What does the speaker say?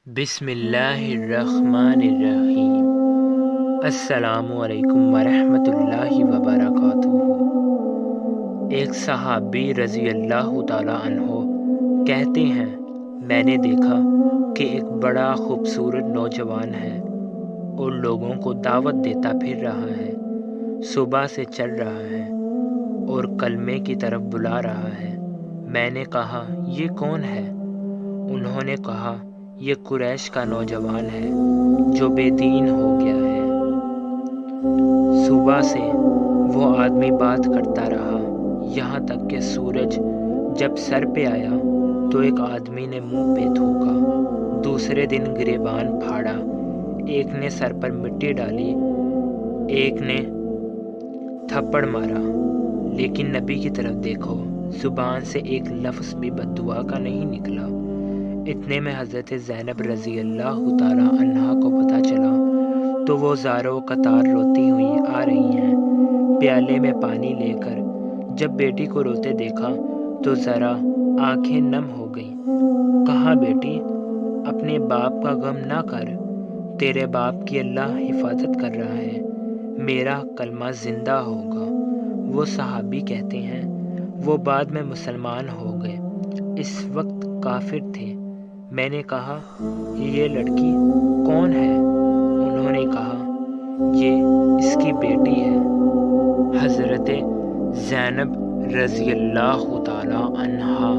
بسم اللہ الرحمن الرحیم۔ السلام علیکم ورحمۃ اللہ وبرکاتہ۔ ایک صحابی رضی اللہ تعالی عنہ کہتے ہیں، میں نے دیکھا کہ ایک بڑا خوبصورت نوجوان ہے اور لوگوں کو دعوت دیتا پھر رہا ہے، صبح سے چل رہا ہے اور کلمے کی طرف بلا رہا ہے۔ میں نے کہا، یہ کون ہے؟ انہوں نے کہا، یہ قریش کا نوجوان ہے جو بے دین ہو گیا ہے۔ صبح سے وہ آدمی بات کرتا رہا، یہاں تک کہ سورج جب سر پہ آیا تو ایک آدمی نے منہ پہ تھوکا، دوسرے دن گریبان پھاڑا، ایک نے سر پر مٹی ڈالی، ایک نے تھپڑ مارا، لیکن نبی کی طرف دیکھو، زبان سے ایک لفظ بھی بد دعا کا نہیں نکلا۔ اتنے میں حضرت زینب رضی اللہ تعالی عنہا کو پتہ چلا تو وہ زاروں قطار روتی ہوئی آ رہی ہیں، پیالے میں پانی لے کر۔ جب بیٹی کو روتے دیکھا تو ذرا آنکھیں نم ہو گئیں۔ کہا، بیٹی، اپنے باپ کا غم نہ کر، تیرے باپ کی اللہ حفاظت کر رہا ہے، میرا کلمہ زندہ ہوگا۔ وہ صحابی کہتے ہیں، وہ بعد میں مسلمان ہو گئے، اس وقت کافر تھے۔ میں نے کہا، یہ لڑکی کون ہے؟ انہوں نے کہا، یہ اس کی بیٹی ہے، حضرت زینب رضی اللہ تعالی عنہا۔